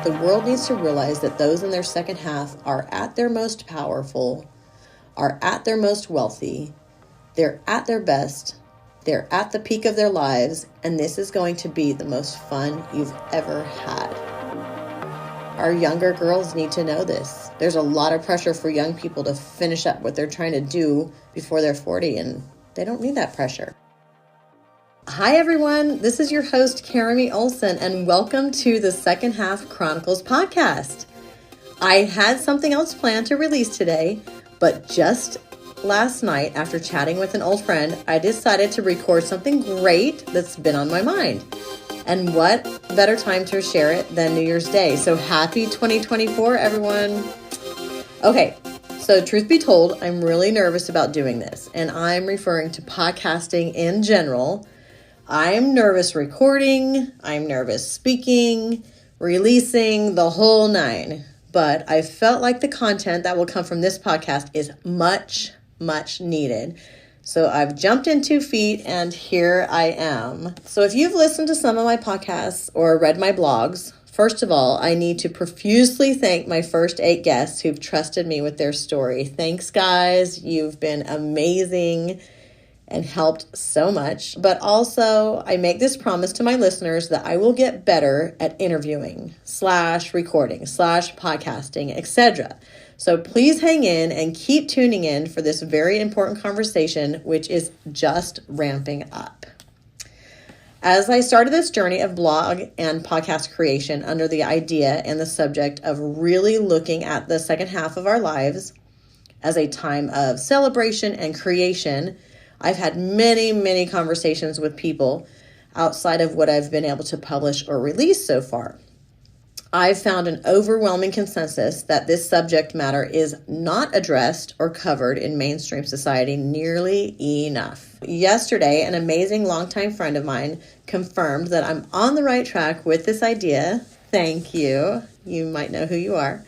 The world needs to realize that those in their second half are at their most powerful, are at their most wealthy, they're at their best, they're at the peak of their lives, and this is going to be the most fun you've ever had. Our younger girls need to know this. There's a lot of pressure for young people to finish up what they're trying to do before they're 40, and they don't need that pressure. Hi everyone, this is your host Carami Olsen, and welcome to the Second Half Chronicles podcast. I had something else planned to release today, but just last night, after chatting with an old friend, I decided to record something great that's been on my mind. And what better time to share it than New Year's Day? So happy 2024, everyone. Okay, so truth be told, I'm really nervous about doing this, and I'm referring to podcasting in general. I'm nervous recording, I'm nervous speaking, releasing, the whole nine. But I felt like the content that will come from this podcast is much needed. So I've jumped in 2 feet and here I am. So if you've listened to some of my podcasts or read my blogs, first of all, I need to profusely thank my first 8 guests who've trusted me with their story. Thanks, guys. You've been amazing and helped so much. But also, I make this promise to my listeners that I will get better at interviewing, /recording, /podcasting, etc. So please hang in and keep tuning in for this very important conversation, which is just ramping up. As I started this journey of blog and podcast creation under the idea and the subject of really looking at the second half of our lives as a time of celebration and creation, I've had many conversations with people outside of what I've been able to publish or release so far. I've found an overwhelming consensus that this subject matter is not addressed or covered in mainstream society nearly enough. Yesterday, an amazing longtime friend of mine confirmed that I'm on the right track with this idea. Thank you. You might know who you are.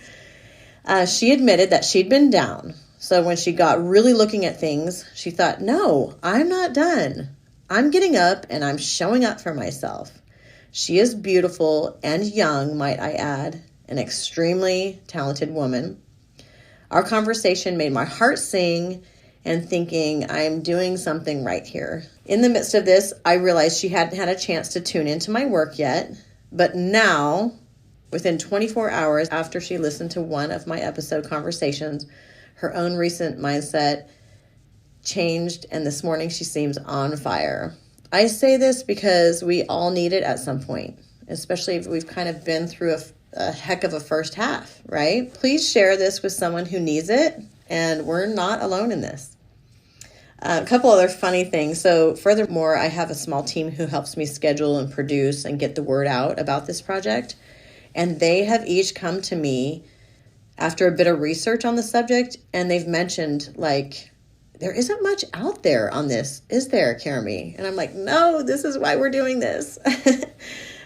She admitted that she'd been down. So when she got really looking at things, she thought, no, I'm not done. I'm getting up and I'm showing up for myself. She is beautiful and young, might I add, an extremely talented woman. Our conversation made my heart sing and thinking I'm doing something right here. In the midst of this, I realized she hadn't had a chance to tune into my work yet, but now, within 24 hours after she listened to one of my episode conversations, her own recent mindset changed, and this morning she seems on fire. I say this because we all need it at some point, especially if we've kind of been through a heck of a first half, right? Please share this with someone who needs it, and we're not alone in this. A couple other funny things. So furthermore, I have a small team who helps me schedule and produce and get the word out about this project, and they have each come to me after a bit of research on the subject, and they've mentioned, like, there isn't much out there on this, is there, Carami? And I'm like, no, this is why we're doing this.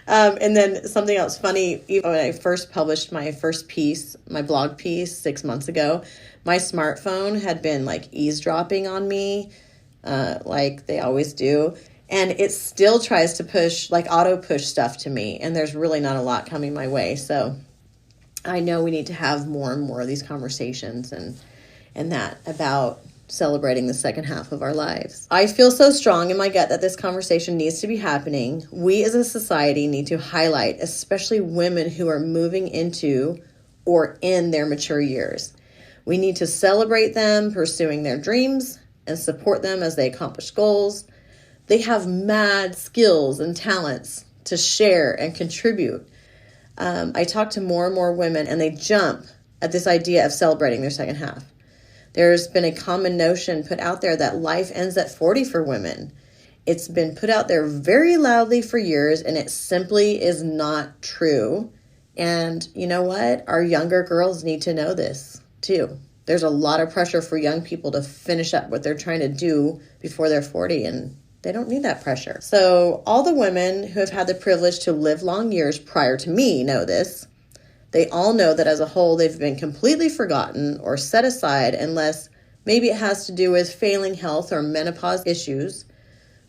And then something else funny, even when I first published my first piece, my blog piece 6 months ago, my smartphone had been like eavesdropping on me, like they always do. And it still tries to push, like auto push stuff to me. And there's really not a lot coming my way. So I know we need to have more and more of these conversations and that about celebrating the second half of our lives. I feel so strong in my gut that this conversation needs to be happening. We as a society need to highlight, especially women who are moving into or in their mature years. We need to celebrate them pursuing their dreams and support them as they accomplish goals. They have mad skills and talents to share and contribute. I talk to more and more women, and they jump at this idea of celebrating their second half. There's been a common notion put out there that life ends at 40 for women. It's been put out there very loudly for years, and it simply is not true. And you know what? Our younger girls need to know this too. There's a lot of pressure for young people to finish up what they're trying to do before they're 40, and they don't need that pressure. So all the women who have had the privilege to live long years prior to me know this. They all know that as a whole, they've been completely forgotten or set aside unless maybe it has to do with failing health or menopause issues,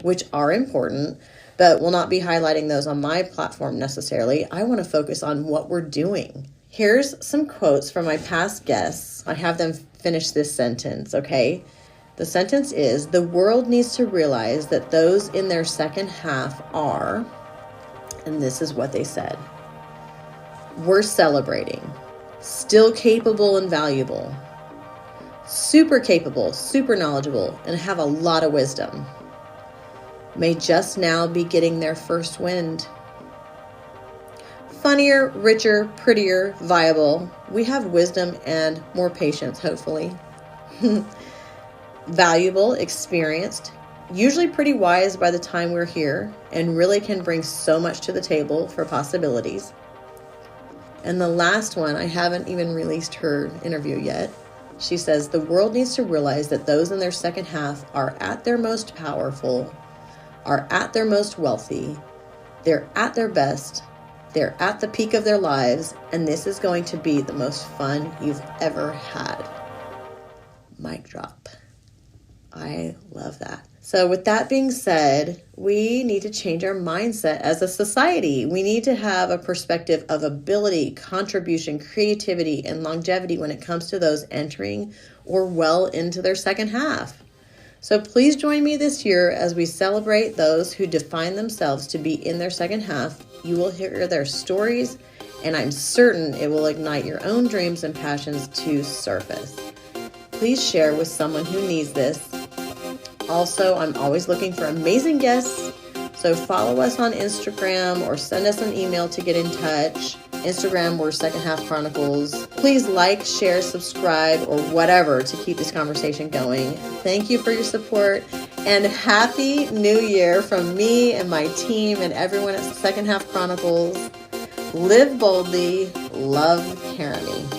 which are important. but will not be highlighting those on my platform necessarily. I want to focus on what we're doing. Here's some quotes from my past guests. I have them finish this sentence, okay? The sentence is, the world needs to realize that those in their second half are, and this is what they said. We're celebrating, still capable and valuable, super capable, super knowledgeable, and have a lot of wisdom. May just now be getting their first wind. Funnier, richer, prettier, viable. We have wisdom and more patience, hopefully. Valuable, experienced, usually pretty wise by the time we're here, and really can bring so much to the table for possibilities. And the last one, I haven't even released her interview yet. She says, the world needs to realize that those in their second half are at their most powerful, are at their most wealthy, they're at their best, they're at the peak of their lives, and this is going to be the most fun you've ever had. Mic drop. I love that. So with that being said, we need to change our mindset as a society. We need to have a perspective of ability, contribution, creativity, and longevity when it comes to those entering or well into their second half. So please join me this year as we celebrate those who define themselves to be in their second half. You will hear their stories, and I'm certain it will ignite your own dreams and passions to surface. Please share with someone who needs this. Also, I'm always looking for amazing guests, so follow us on Instagram or send us an email to get in touch. Instagram, we're Second Half Chronicles. Please like, share, subscribe, or whatever to keep this conversation going. Thank you for your support, and Happy New Year from me and my team and everyone at Second Half Chronicles. Live boldly, love Carami.